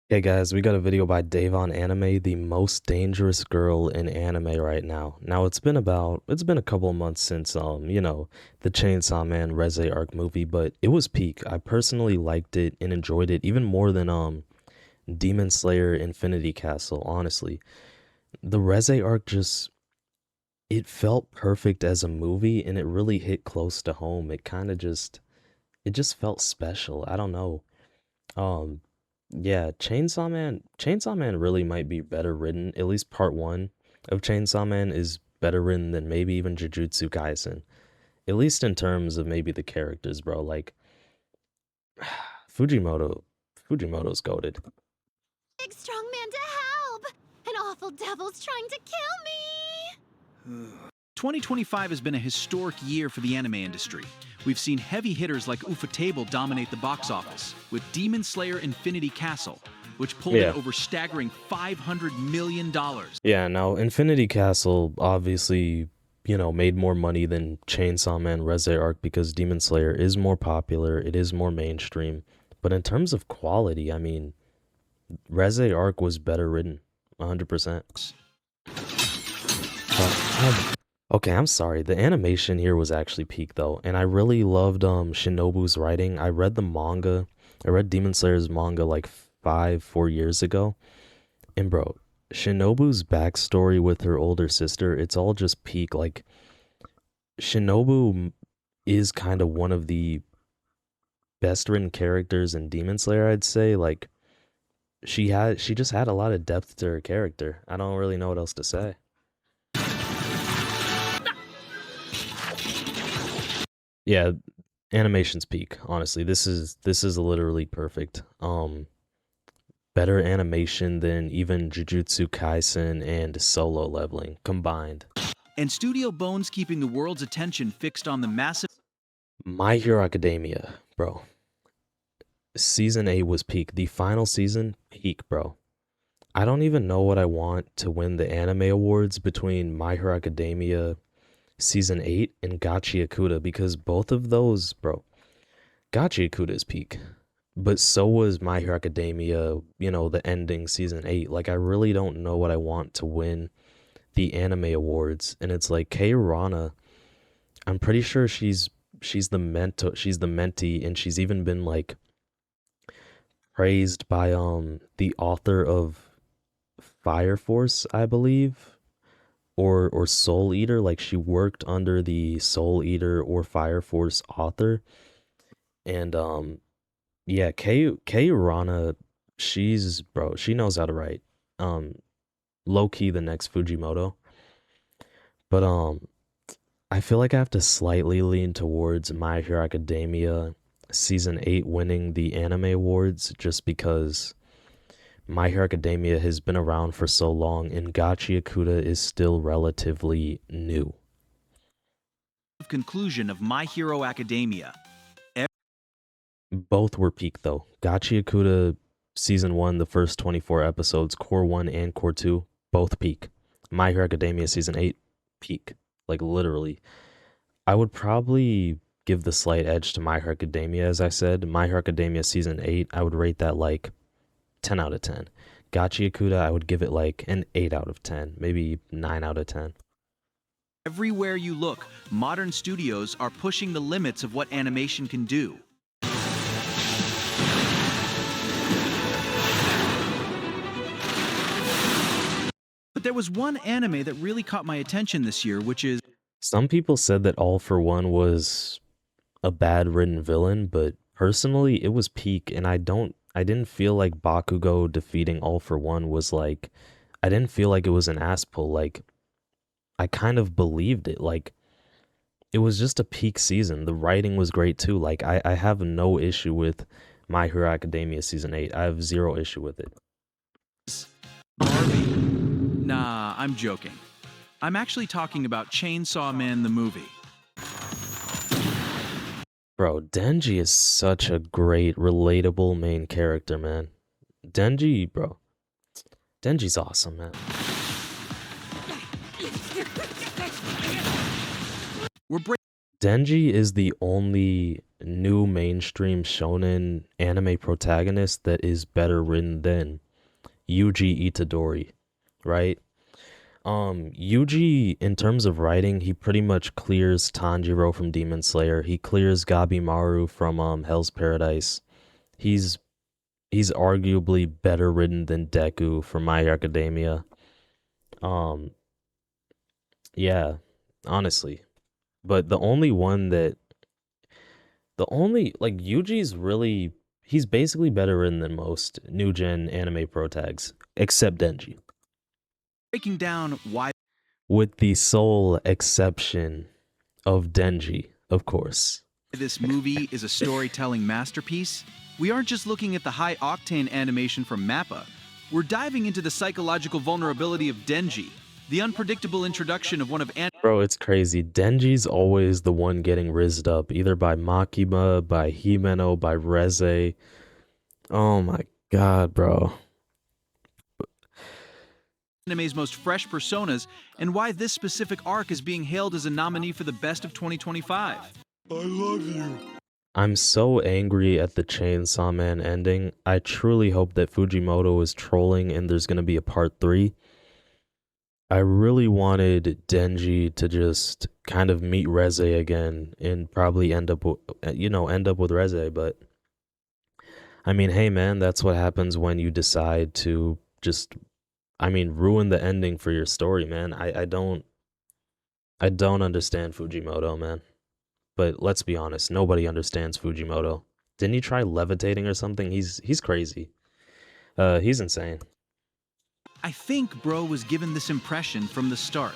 Hey guys, we got a video by Dave on Anime, the most dangerous girl in anime right now. Now it's been a couple of months since the Chainsaw Man Reze arc movie, but it was peak. I personally liked it and enjoyed it even more than Demon Slayer Infinity Castle, honestly. The Reze arc just it felt perfect as a movie and it really hit close to home. It just felt special. I don't know. Um, yeah, Chainsaw Man really might be better written. At least part one of Chainsaw Man is better written than maybe even Jujutsu Kaisen. At least in terms of maybe the characters, bro. Like Fujimoto, Fujimoto's goated. Big strong man to help! An awful devil's trying to kill me! 2025 has been a historic year for the anime industry. We've seen heavy hitters like Ufotable dominate the box office, with Demon Slayer Infinity Castle, which pulled in Yeah, over staggering $500 million. yeah. Now Infinity Castle obviously made more money than Chainsaw Man Reze arc because Demon Slayer is more popular. It is more mainstream. But in terms of quality, I mean, Reze arc was better written, 100%. Okay, I'm sorry. The animation here was actually peak though, and I really loved Shinobu's writing. I read the manga. I read Demon Slayer's manga like 4 years ago. And bro, Shinobu's backstory with her older sister, it's all just peak. Like Shinobu is kind of one of the best written characters in Demon Slayer, I'd say. Like she just had a lot of depth to her character. I don't really know what else to say. Yeah, animation's peak, honestly. This is literally perfect. Better animation than even Jujutsu Kaisen and Solo Leveling combined. And Studio Bones keeping the world's attention fixed on the massive. My Hero Academia, bro. Season 8 was peak. The final season, peak, bro. I don't even know what I want to win the anime awards between My Hero Academia Season 8 and Gachi Akuta because both of those, bro, Gachi Akuta is peak. But so was My Hero Academia, the ending Season 8. Like, I really don't know what I want to win the anime awards. And it's like, Kei Rana, I'm pretty sure she's the mentee, and she's even been, like, praised by, the author of Fire Force, I believe, or Soul Eater. Like, she worked under the Soul Eater or Fire Force author. And, yeah, Kei Rana, she knows how to write. Um, Low key the next Fujimoto. But I feel like I have to slightly lean towards My Hero Academia season 8 winning the anime awards just because My Hero Academia has been around for so long and Gachi Akuta is still relatively new. Conclusion of My Hero Academia. Both were peak though. Gachi Akuta season 1, the first 24 episodes, core 1 and core 2, both peak. My Hero Academia season 8, peak. Like literally. I would probably give the slight edge to My Hero Academia, as I said. My Hero Academia season 8, I would rate that like 10 out of 10. Gachi Akuta, I would give it like an 8 out of 10, maybe 9 out of 10. Everywhere you look, modern studios are pushing the limits of what animation can do. But there was one anime that really caught my attention this year, which is Some people said that All for One was a bad written villain, but personally, it was peak, and I didn't feel like Bakugo defeating All for One was like, I didn't feel like it was an ass pull. Like, I kind of believed it. Like, it was just a peak season. The writing was great too. Like, I have no issue with My Hero Academia season 8. I have zero issue with it. Barbie. Nah, I'm joking. I'm actually talking about Chainsaw Man the movie. Bro, Denji is such a great, relatable main character, man. Denji, bro. Denji's awesome, man. We're Denji is the only new mainstream shonen anime protagonist that is better written than Yuji Itadori, right? Yuji, in terms of writing, he pretty much clears Tanjiro from Demon Slayer. He clears Gabimaru from Hell's Paradise. He's he's arguably better written than Deku from My Hero Academia. Um, yeah, honestly. But the only like Yuji's really he's basically better written than most new gen anime protags, except Denji. Breaking down why With the sole exception of Denji, of course. this movie is a storytelling masterpiece, we aren't just looking at the high-octane animation from Mappa. We're diving into the psychological vulnerability of Denji, the unpredictable introduction of one of Bro, it's crazy. Denji's always the one getting rizzed up, either by Makima, by Himeno, by Reze. Oh my god, bro. anime's most fresh personas and why this specific arc is being hailed as a nominee for the best of 2025. I love you. I'm so angry at the Chainsaw Man ending. I truly hope that Fujimoto is trolling and there's gonna be a part 3. I really wanted Denji to just kind of meet Reze again and probably end up with, end up with Reze, but I mean, hey man, that's what happens when you decide to just ruin the ending for your story, man. I don't understand Fujimoto, man. But let's be honest, nobody understands Fujimoto. Didn't he try levitating or something? He's crazy. He's insane. I think Bro was given this impression from the start.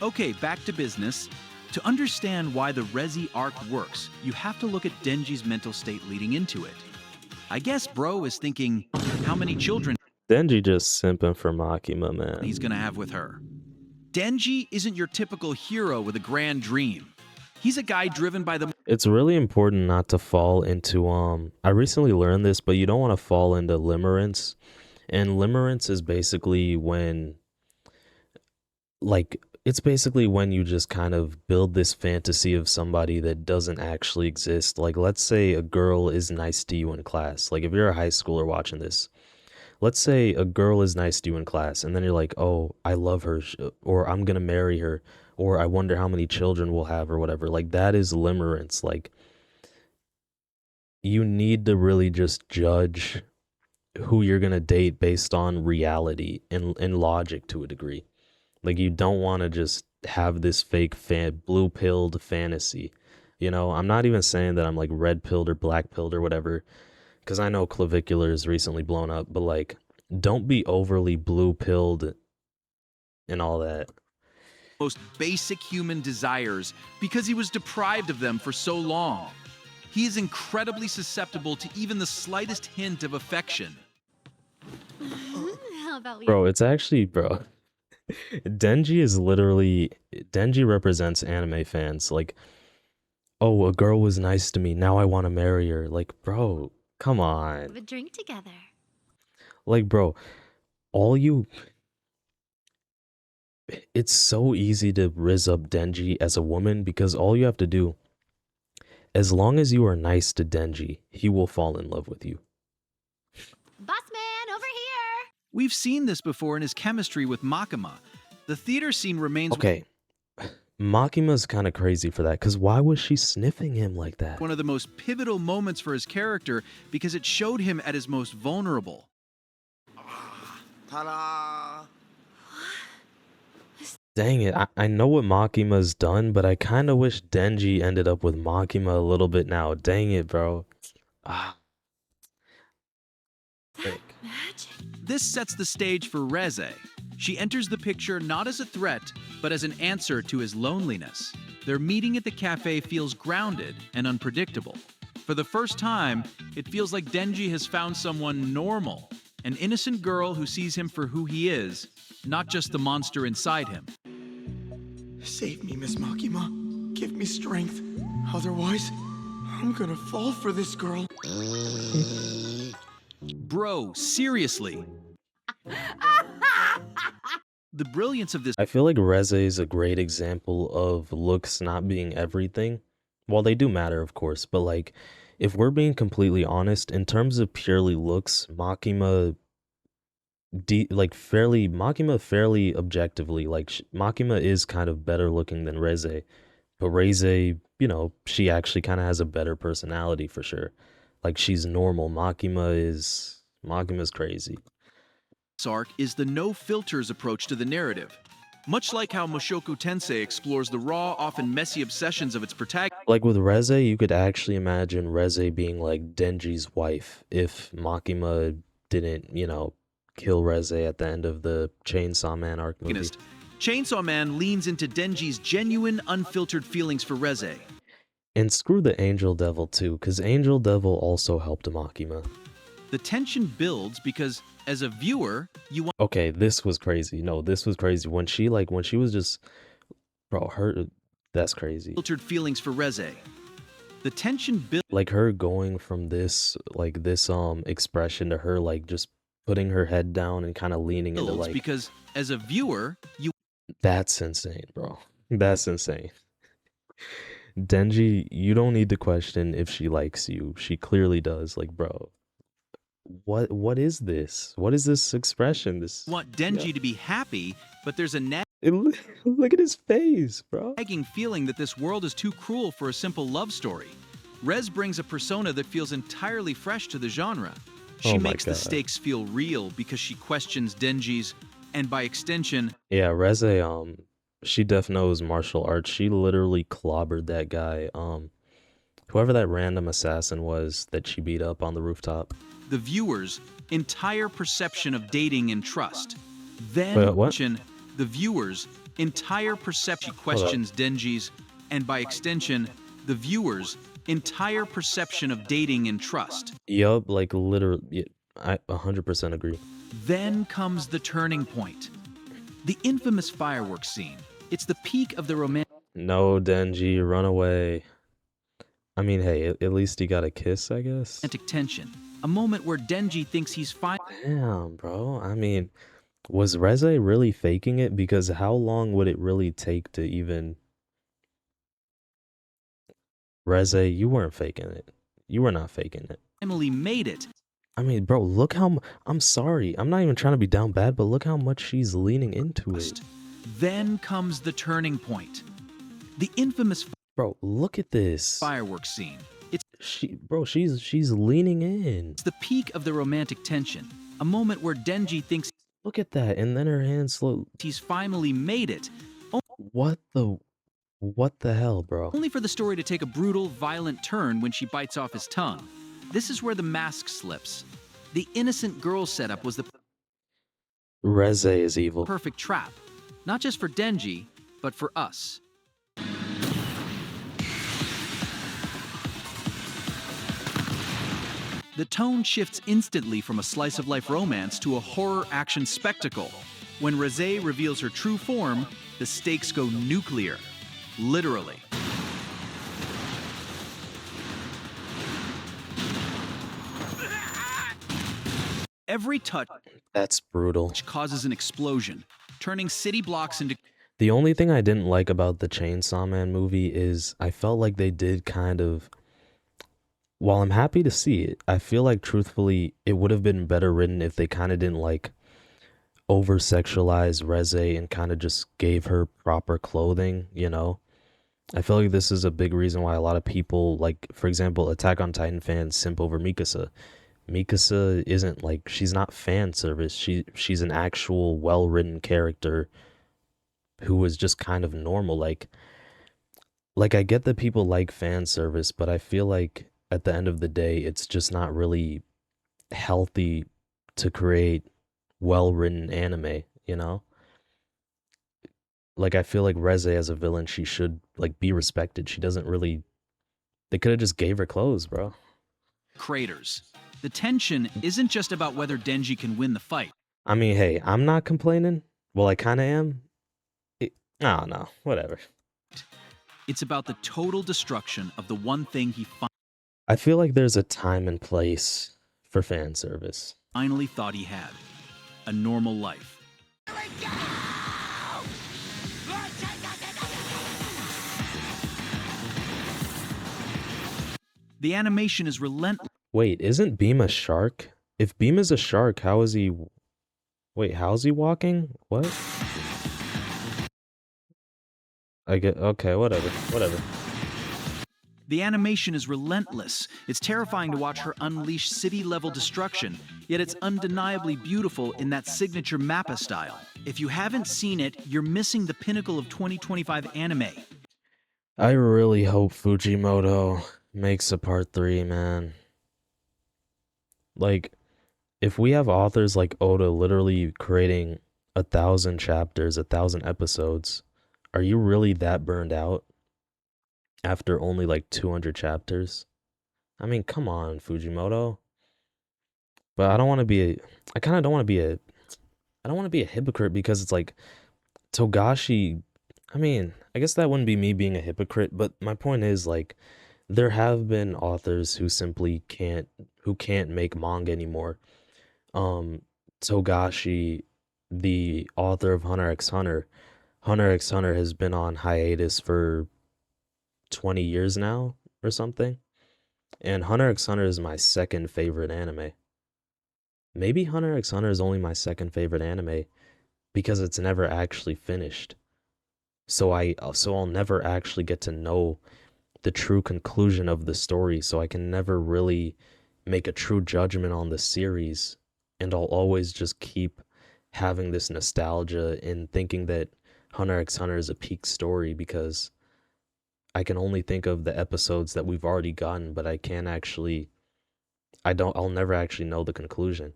Okay, back to business. To understand why the Rezi arc works, you have to look at Denji's mental state leading into it. I guess Bro is thinking how many children Denji just simping for Makima, man. he's gonna have with her. Denji isn't your typical hero with a grand dream. He's a guy driven by the It's really important not to fall into I recently learned this, but you don't want to fall into limerence. And limerence is basically when it's basically when you just kind of build this fantasy of somebody that doesn't actually exist. Like let's say a girl is nice to you in class. Like if you're a high schooler watching this, let's say a girl is nice to you in class and then you're like, "Oh, I love her," or "I'm going to marry her," or "I wonder how many children we'll have," or whatever. Like that is limerence. Like you need to really just judge who you're going to date based on reality and logic to a degree. Like you don't want to just have this fake blue pilled fantasy. I'm not even saying that I'm like red pilled or black pilled or whatever, because I know clavicular is recently blown up, but like don't be overly blue pilled and all that. most basic human desires because he was deprived of them for so long. He is incredibly susceptible to even the slightest hint of affection. How about we... Bro, it's actually, bro. Denji represents anime fans. Like, oh, a girl was nice to me, now I want to marry her. Like, bro, come on. have a drink together? Like, bro, it's so easy to rizz up Denji as a woman because all you have to do, as long as you are nice to Denji, he will fall in love with you. Boss man, over here! We've seen this before in his chemistry with Makima. The theater scene remains Okay, Makima's kind of crazy for that, because why was she sniffing him like that? one of the most pivotal moments for his character because it showed him at his most vulnerable. Ta-da! Dang it, I know what Makima's done, but I kind of wish Denji ended up with Makima a little bit now. Dang it, bro. Ah. Frick. Magic. This sets the stage for Reze. She enters the picture not as a threat, but as an answer to his loneliness. Their meeting at the cafe feels grounded and unpredictable. For the first time, it feels like Denji has found someone normal, an innocent girl who sees him for who he is, not just the monster inside him. Save me, Miss Makima. Give me strength. Otherwise, I'm gonna fall for this girl. Bro, seriously. The brilliance of this I feel like Reze is a great example of looks not being everything. Well, they do matter, of course, but like, if we're being completely honest, in terms of purely looks, Makima fairly objectively, like, Makima is kind of better looking than Reze, but Reze, she actually kind of has a better personality for sure. Like, she's normal. Makima's crazy. arc is the no filters approach to the narrative. Much like how Mushoku Tensei explores the raw, often messy obsessions of its protagonist. Like with Reze, you could actually imagine Reze being like Denji's wife if Makima didn't, kill Reze at the end of the Chainsaw Man arc movie. Chainsaw Man leans into Denji's genuine, unfiltered feelings for Reze. And screw the Angel Devil too, because Angel Devil also helped Makima. The tension builds because, as a viewer, you want. Okay, this was crazy. No, this was crazy. When she was just, bro, that's crazy. Filtered feelings for Reze. The tension builds. Like her going from this expression to her like just putting her head down and kind of leaning into like. Because, as a viewer, you. That's insane, bro. That's insane. Denji, you don't need to question if she likes you. She clearly does. Like, bro, what is this? What is this expression? This want Denji to be happy, but there's a look at his face, bro. nagging feeling that this world is too cruel for a simple love story. Rez brings a persona that feels entirely fresh to the genre. She makes the stakes feel real because she questions Denji's, and by extension, yeah, Reze, she def knows martial arts. She literally clobbered that guy. Whoever that random assassin was that she beat up on the rooftop. The viewer's entire perception of dating and trust. Then the viewer's entire perception questions Denji's, and by extension, the viewer's entire perception of dating and trust. Yup, like literally, I 100% agree. Then comes the turning point. The infamous fireworks scene. It's the peak of the romantic. No, Denji, run away. I mean, hey, at least he got a kiss, I guess. Tension. A moment where Denji thinks he's fine. Damn, bro. I mean, was Reze really faking it? Because how long would it really take to even... Reze, you weren't faking it. You were not faking it. Emily made it. I mean, bro, look how... I'm sorry. I'm not even trying to be down bad, but look how much she's leaning into it. Then comes the turning point. The infamous... Bro, look at this. Fireworks scene. She's leaning in. It's the peak of the romantic tension. A moment where Denji thinks... Look at that, and then her hands slow... He's finally made it. What the hell, bro? Only for the story to take a brutal, violent turn when she bites off his tongue. This is where the mask slips. The innocent girl setup was the... Reze is evil. Perfect trap. Not just for Denji, but for us. The tone shifts instantly from a slice-of-life romance to a horror action spectacle. When Reze reveals her true form, the stakes go nuclear. Literally. Every touch That's brutal. causes an explosion, turning city blocks into... The only thing I didn't like about the Chainsaw Man movie is I felt like they did kind of... While I'm happy to see it, I feel like truthfully it would have been better written if they kind of didn't like over-sexualize Reze and kind of just gave her proper clothing, I feel like this is a big reason why a lot of people, like, for example, Attack on Titan fans simp over Mikasa. Mikasa isn't like, she's not fan service. She's an actual well-written character who was just kind of normal. Like I get that people like fan service, but I feel like at the end of the day, it's just not really healthy to create well-written anime, Like, I feel like Reze as a villain, she should, like, be respected. She doesn't really... They could have just gave her clothes, bro. Craters. The tension isn't just about whether Denji can win the fight. I mean, hey, I'm not complaining. Well, I kind of am. I don't know. Whatever. It's about the total destruction of the one thing he I feel like there's a time and place for fan service. finally thought he had. A normal life. The animation is relentless. Wait, isn't Beam a shark? If Beam is a shark, how is he... Wait, how's he walking? What? I get... Okay, whatever. Whatever. The animation is relentless. It's terrifying to watch her unleash city-level destruction, yet it's undeniably beautiful in that signature Mappa style. If you haven't seen it, you're missing the pinnacle of 2025 anime. I really hope Fujimoto makes a part 3, man. Like, if we have authors like Oda literally creating 1,000 chapters, 1,000 episodes, are you really that burned out after only like 200 chapters? I mean, come on, Fujimoto. But I don't want to be a, I kind of don't want to be a, I don't want to be a hypocrite because it's like Togashi, I mean, I guess that wouldn't be me being a hypocrite, but my point is like there have been authors who simply can't make manga anymore. Um Togashi, the author of Hunter x Hunter, Hunter x Hunter has been on hiatus for 20 years now or something. And Hunter x Hunter is my second favorite anime. Maybe Hunter x Hunter is only my second favorite anime because it's never actually finished. So I'll never actually get to know the true conclusion of the story, so I can never really make a true judgment on the series, and I'll always just keep having this nostalgia and thinking that Hunter x Hunter is a peak story because I can only think of the episodes that we've already gotten, but I can't actually I'll never actually know the conclusion.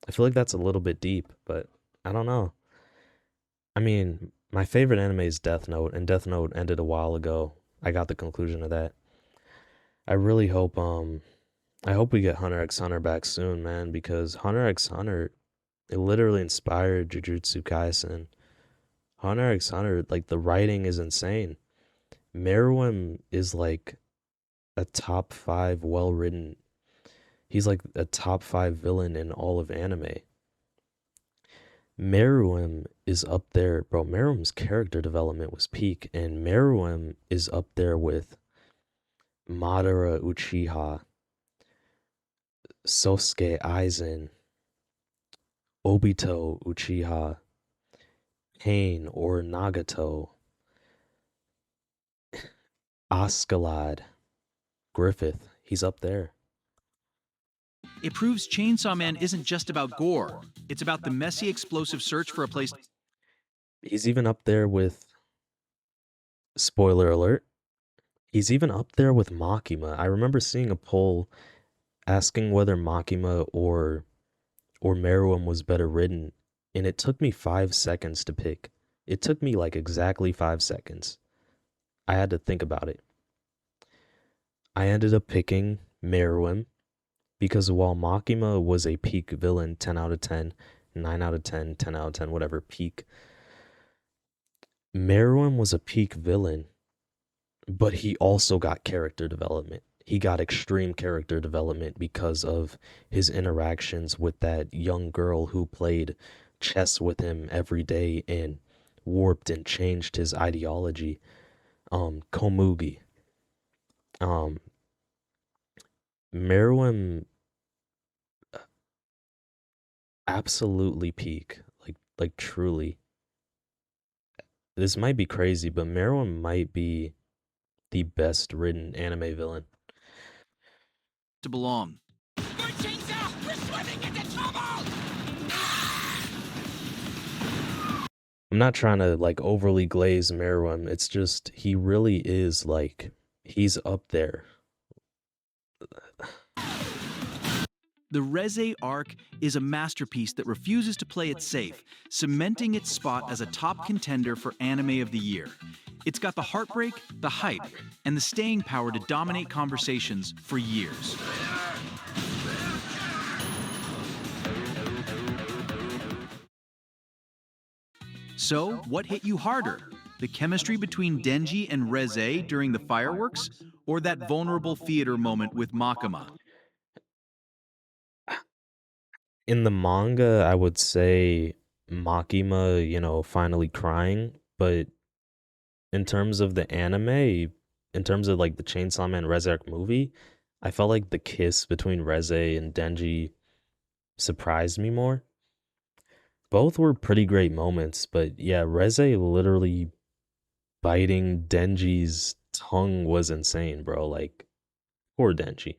I feel like that's a little bit deep, but I don't know. I mean, my favorite anime is Death Note, and Death Note ended a while ago. I got the conclusion of that. I really hope I hope we get Hunter x Hunter back soon, man, because Hunter x Hunter it literally inspired Jujutsu Kaisen. Hunter x Hunter, like the writing is insane. Meruem is like a top 5 well-written. He's like a top 5 villain in all of anime. Meruem is up there, bro. Meruem's character development was peak, and Meruem is up there with Madara Uchiha, Sosuke Aizen, Obito Uchiha, Pain or Nagato, Askeladd, Griffith. He's up there. It proves Chainsaw Man isn't just about gore. It's about the messy, explosive search for a place. He's even up there with, spoiler alert, he's even up there with Makima. I remember seeing a poll asking whether Makima or Meruem was better written, and it took me 5 seconds to pick. It took me like exactly 5 seconds. I had to think about it. I ended up picking Meruem because while Makima was a peak villain, 10 out of 10, 9 out of 10, 10 out of 10, whatever, peak, Meruem was a peak villain, but he also got character development. He got extreme character development because of his interactions with that young girl who played chess with him every day and warped and changed his ideology. Komugi. Um, Meruem absolutely peak. Like truly. This might be crazy, but Meruem might be the best written anime villain. To belong. My chainsaw! We're swimming into trouble! I'm not trying to like overly glaze Meruem. It's just he really is like he's up there. The Reze arc is a masterpiece that refuses to play it safe, cementing its spot as a top contender for Anime of the Year. It's got the heartbreak, the hype, and the staying power to dominate conversations for years. So, what hit you harder? The chemistry between Denji and Reze during the fireworks, or that vulnerable theater moment with Makima? In the manga, I would say Makima, finally crying, but in terms of the anime, in terms of like the Chainsaw Man Reze arc movie, I felt like the kiss between Reze and Denji surprised me more. Both were pretty great moments, but yeah, Reze literally biting Denji's tongue was insane, bro. Like, poor Denji.